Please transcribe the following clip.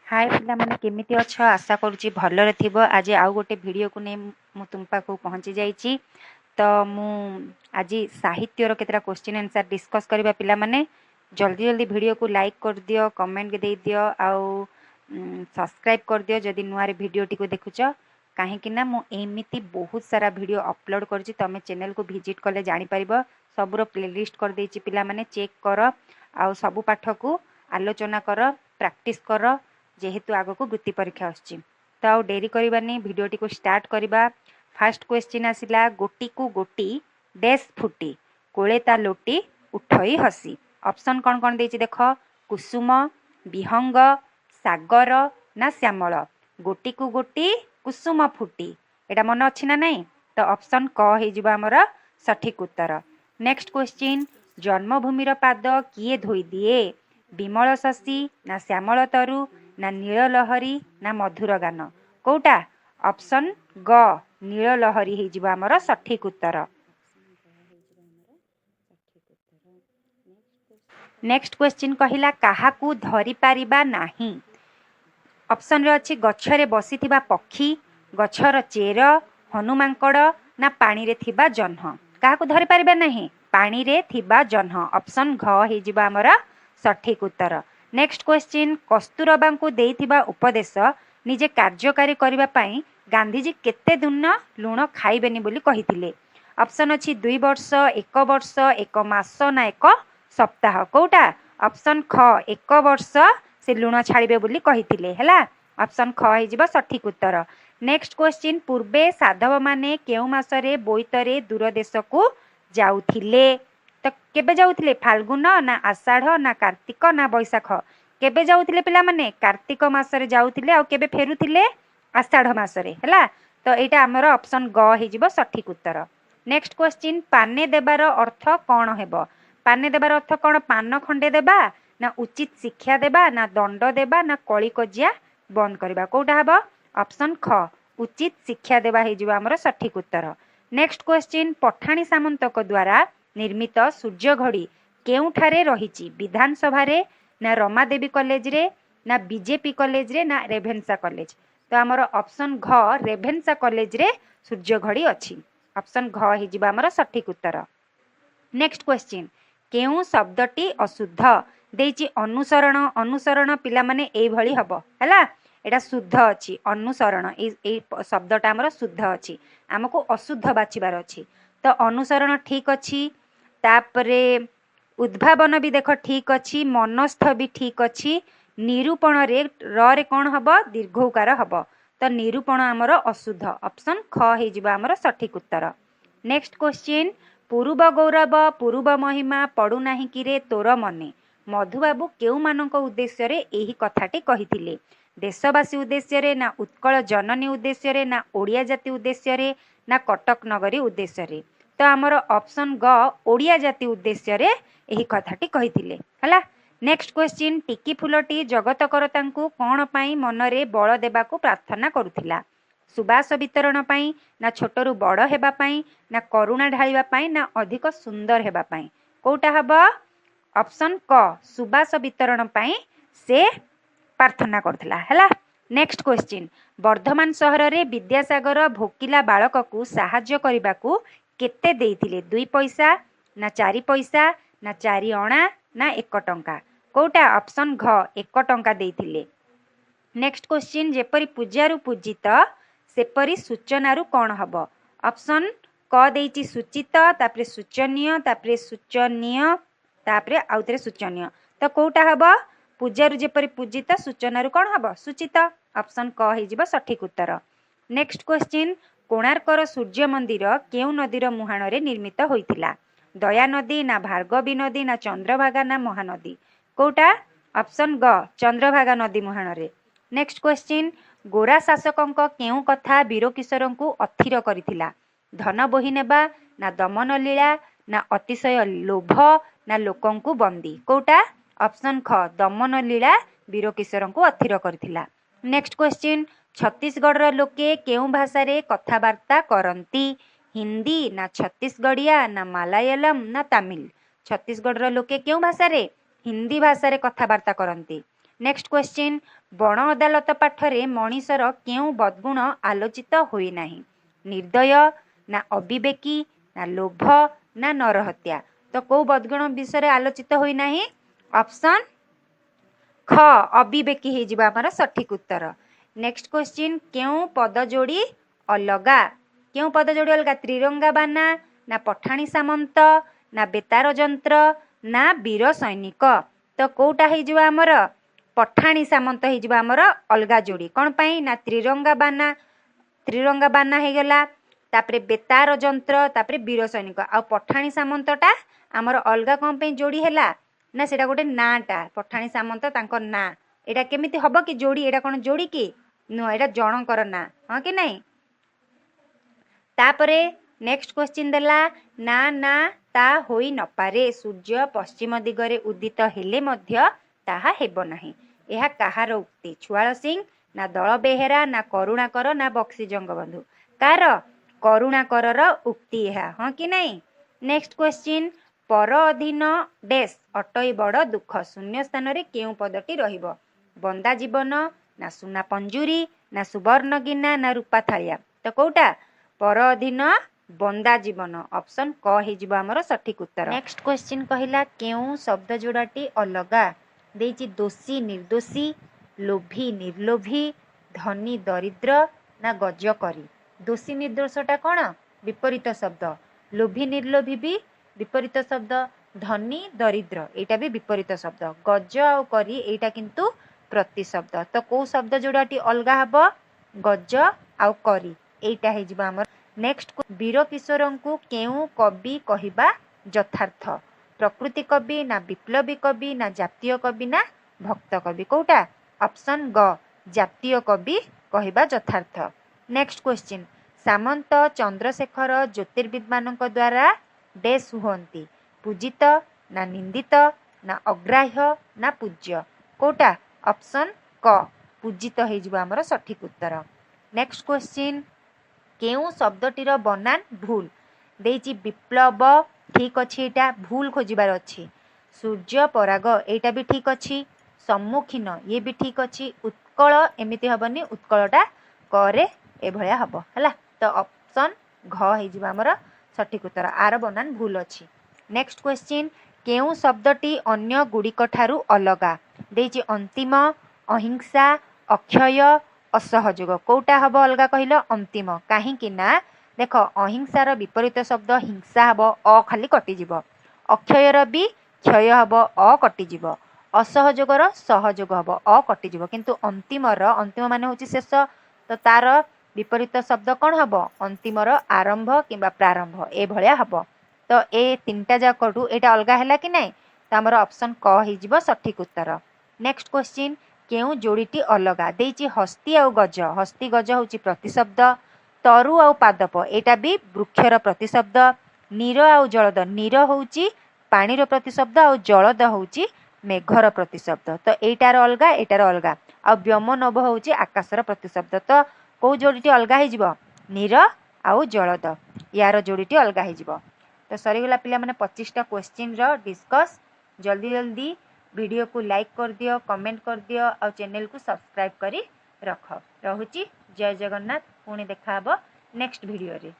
हाय पिला माने केमिति अछ आशा करूची भलरे थिबो। आज आउ गोटे वीडियो को नै मु तुम पाखु पहुंची जाईची। तो मु आज साहित्यर केतरा क्वेश्चन आंसर डिस्कस करबा पिला माने जल्दी जल्दी वीडियो को लाइक कर दियो, कमेंट दे दियो आउ सब्सक्राइब कर दियो जदि नुआरे वीडियो टी को देखुच। काहे कि ना मु एमिति बहुत सारा वीडियो अपलोड करची, तमे चैनल को विजिट करले जानि परिबो। सबरो प्लेलिस्ट कर देची पिला माने चेक करो आउ सब पाठ को आलोचना करो, प्रैक्टिस करो जेहेतु आगो को वृत्ति परीक्षा आछि। तो आउ डेरी करबानी वीडियो टी को स्टार्ट करबा। फर्स्ट क्वेश्चन आसिला गोटी को गोटी डैश फुटी कोले ता लोटी उठई हसी। ऑप्शन कौन कौन देछि देखो, कुसुम, विहंग, सागर ना श्यामल। गोटी को गोटी कुसुम फुटी एटा मन अछि ना नहीं, तो ऑप्शन क हे जिबा हमर सठिक उत्तर। नेक्स्ट क्वेश्चन, जन्मभूमिर पाद किए धोई दिए, विमल शशि ना श्यामल तरु ना नील लहरी ना मधुर गान। कोटा ऑप्शन ग नील लहरी हे जिबा हमर सठिक उत्तर। नेक्स्ट क्वेश्चन कहिला काहाकू धरि पारिबा नाही। ऑप्शन रे अछि गछरे बसिथिबा पक्षी, गछर चेर, हनुमांकड़ ना पानी रे थिबा जन्ह। काहाकू धरि पारिबा नाही, पानी रे थिबा जन्ह। ऑप्शन घ हे जिबा हमर सठिक उत्तर। नेक्स्ट क्वेश्चन, कस्तूरबा को देइथिबा उपदेश निजे कार्यकारी करबा पई गांधीजी केते दिन लुण खाइबेनी बोली कहिथिले। ऑप्शन अछि 2 वर्ष, 1 वर्ष, 1 मास ना 1 सप्ताह। कोटा ऑप्शन ख 1 वर्ष से लुण छाड़िबे बोली कहिथिले हैला। ऑप्शन ख हे जिबा सठिक उत्तर। नेक्स्ट क्वेश्चन, पूर्वे साधव माने केउ मासरे बोइतरे दूर देश को जाउथिले। तो केबे जाउथिले, फाल्गुन ना आषाढ़ ना कार्तिक ना बैशाख। केबे जाउथिले पिला माने कार्तिक मासरे जाउथिले आ केबे फेरुथिले आषाढ़ मासरे हैला। तो एटा हमर ऑप्शन ग हे जिबो सठिक उत्तर। नेक्स्ट क्वेश्चन, पाने देबार अर्थ कोन हेबो। पाने देबार अर्थ कोन, पान खंडे देबा ना उचित शिक्षा देबा ना दंड देबा ना कली कजिया बंद करबा। कोटा हेबो, ऑप्शन ख उचित शिक्षा देबा हे जिबो हमर सठिक उत्तर। नेक्स्ट क्वेश्चन, पठाणी सामंतक द्वारा निर्मित सूर्य घड़ी केउठारे रहिछि, विधानसभा रे ना रमादेवी कॉलेज रे ना बीजेपी कॉलेज रे ना रेभेन्सा कॉलेज। तो हमर ऑप्शन घ रेभेन्सा कॉलेज रे सूर्य घड़ी अछि। ऑप्शन घ हे जिबा हमर सठिक उत्तर। नेक्स्ट क्वेश्चन, केउ शब्दटी अशुद्ध देछि अनुसरण। अनुसरण पिला माने एई भली हबो हैला, एटा शुद्ध अछि। अनुसरण ए शब्दटा हमर शुद्ध अछि, हमको अशुद्ध बाछिबार अछि। तो अनुसरण ठीक अछि। तापरे उद्भावन भी देख ठीक अच्छी, मनस्थ भी ठीक अच्छी। निरूपण रे र रे कौन हम दीर्घ उकार हम, तो निरूपण आमर अशुद्ध। ऑप्शन ख हे जिबा आमर सठिक उत्तर। नेक्स्ट क्वेश्चन, पूर्व गौरव पूर्व महिमा पड़ू नाही कि रे तोर मने। मधुबाबू केउ मानक उद्देश्य रे एही कथाटी कहिथिले। देशवासी उद्देश्य रे ना उत्कल जननी उद्देश्य रे ना ओडिया जाति उद्देश्य रे ना कटक नगरी उद्देश्य रे। तो आमर ऑप्शन ग ओडिया जाति उद्देश्य रे एही कथाटी कहिथिले हला। नेक्स्ट क्वेश्चन, टिकी फुलटी जगत करता कौन पाई मनरे बल देबाकू प्रार्थना करुथिला। सुबास वितरण पाई ना छोटरू बड़ हेबा पाई ना करुणा ढालिबा पाई ना अधिक सुंदर हेबा पाई। कोटा हबा, ऑप्शन क सुबास वितरण पाई से प्रार्थना करथिला हला। नेक्स्ट क्वेश्चन, वर्धमान सहर रे विद्यासागर भोकिला बालक को साहाय्य करबाकू केते देइथिले। 2 पैसा ना 4 पैसा ना 4 अणा ना 1 टंका। कोटा ऑप्शन घ 1 टंका देइथिले। नेक्स्ट क्वेश्चन, जेपरी पूजारू पूजित सेपरी सूचनारू कौन हबो। ऑप्शन क देइछि सूचित, तापरे सूचनीय, तापरे सूचनीय, तापरे आउतरे सूचनीय। तो कोटा हबो, पूजारू जेपरी पूजित सूचनारू कौन हबो सूचित। ऑप्शन क हे जिबो सठिक उत्तर। नेक्स्ट क्वेश्चन, कोणार्कर सूर्य मंदिर केउ नदीर मुहाण रे निर्मित होइथिला। दया नदी ना भार्गवी नदी ना चंद्रभागा ना महानदी। कोटा ऑप्शन ग चंद्रभागा नदी मुहाण रे। नेक्स्ट क्वेश्चन, गोरा शासकंक केउ कथा वीरकिशोर को अथिर करिथिला। धन बोही नेबा ना दमन लीला ना अतिशय लोभ ना लोकंकु बंदी। कोटा ऑप्शन ख दमन लीला वीरकिशोर को अथिर करिथिला। नेक्स्ट क्वेश्चन, छत्तीसगढ़ लोके केउ भाषा रे कथावार्ता करंती। हिंदी ना छत्तीसगढ़िया ना मालायालम ना तमिल। छत्तीसगढ़ लोके केउ भाषा रे हिंदी भाषा रे कथावार्ता करंती। नेक्स्ट क्वेश्चन बण अदालत पाठरे मनीषर केउं बदगुण आलोचित होई नाही निर्दय ना अविवेकी ना लोभ ना नरहत्या तो कौ बदगुण विषय आलोचित होई नाही ऑप्शन ख अविवेकी हे जिबा हमर सठिक उत्तर। नेक्स्ट क्वेश्चन केउं पद जोड़ी अलगा केउं पद जोड़ी अलगा त्रिरंगा बाना ना पठाणी सामंत ना बेतार जंत्र ना वीर सैनिक तो कोटा हे जिबा हमर पठाणी सामंत हे जिबा हमर अलगा जोड़ी कोन पई ना त्रिरंगा बाना हे गला तापरे बेतार जंत्र तापरे वीर सैनिक आ पठाणी सामंतटा हमर अलगा कोन पई जोड़ी हैला ना सेटा गोटे नाटा पठाणी सामंत तांकर ना एटा केमिति हबो कि जोड़ी एटा कोन जोड़ी कि नो एटा जनकर ना हां कि नहीं। तापरे नेक्स्ट क्वेश्चन देला ना ना ता होई न पारे सूर्य पश्चिम दिगरे उदित हेले मध्य ताहा हेबो नाही एहा काहार उक्ति छुआळ सिंह ना दल बेहेरा ना करुणाकर ना बक्सी जंगबंधु कार करुणाकर उक्ति एहा हां कि नहीं। नेक्स्ट क्वेश्चन पर अधीन डैश अटई बड़ दुख शून्य स्थान रे केउ पदटी रहिबो बंदा जीवन ना सुना पंजुरी ना सुवर्ण गिना ना रूपा थालिया तो कोटा पर अधीन बंदा जीवन ऑप्शन क हे जिबो हमर सठिक उत्तर। नेक्स्ट क्वेश्चन कहिला केउ शब्द जोड़ाटी अलगा देछि दोषी निर्दोषी लोभी निर्लोभी धनी दरिद्र ना गज करी दोषी निर्दोषटा कोन विपरीत शब्द लोभी निर्लोभी भी विपरीत शब्द धनी दरिद्र एटा भी विपरीत शब्द गज आउ करी एटा किंतु प्रति शब्द तो को शब्द जोड़ाटी अलगा हबो गज आउ करी एटा हे जिबा हमर। नेक्स्ट वीर किशोर को केउ कवि कहिबा यथार्थ प्रकृति कवि ना विप्लवी कवि ना जातीय कवि ना भक्त कवि कोटा ऑप्शन ग जातीय कवि कहिबा यथार्थ। नेक्स्ट क्वेश्चन सामंत चंद्रशेखर ज्योतिर्विद मानक द्वारा डैश हुअंती पूजित ना निंदित ना अग्राह्य ना पूज्य कोटा ऑप्शन क पूजित हे जिबा हमर सठिक उत्तर। नेक्स्ट क्वेश्चन केउ शब्दटीर बनान भूल देछि विप्लव ठीक अछि एटा भूल खोजिबार अछि सूर्य पराग एटा भी ठीक अछि सम्मुखीन ये भी ठीक अछि उत्कल एमिति हबनी उत्कलटा करे ए भलिया हबो हला तो ऑप्शन घ हे जिबा हमर सठिक उत्तर आर बनान भूल अछि। नेक्स्ट क्वेश्चन केउ शब्दटी अन्य गुड़िक ठारू अलगा देछि अंतिम अहिंसा अक्षय असहयोग कोटा हबो अलगा कहिलो अंतिम काहे कि ना देखो अहिंसार विपरीत शब्द हिंसा हबो अ खाली कटि जिवो अक्षयर भी क्षय हबो अ कटि जिवो असहयोगर सहयोग हबो अ कटि जिवो किंतु अंतिमर अंतिम माने होछि शेष तो तार विपरीत शब्द कौन हबो अंतिमर आरंभ किंबा प्रारंभ ए भलिया हबो तो ए तीनटा जाकटू एटा अलगा हैला कि नहीं तो हमर ऑप्शन क हे जिवो सठिक उत्तर। नेक्स्ट क्वेश्चन केउ जोड़ीटी अलगा देछि हस्ती आउ हस्ती गज होछि प्रतिशब्द तरु आउ पादप एटा भी वृक्षर प्रतिशब्द नीर आउ जलद नीर होछि पानीर प्रतिशब्द आउ जलद होछि मेघर प्रतिशब्द तो एटार अलगा एटार अलगा आ व्योम नभ होछि आकाशर प्रतिशब्द तो को जोड़ीटी अलगा हे जिवो नीर आउ जलद यार जोड़ीटी अलगा हे जिवो। तो सरीगला पिला माने 25टा क्वेश्चन रो डिस्कस जल्दी जल्दी वीडियो को लाइक कर दियो कमेंट कर दियो और चैनल को सब्सक्राइब करी रख रहुची जय जगन्नाथ पुणी देखा हबो नेक्स्ट वीडियो रे।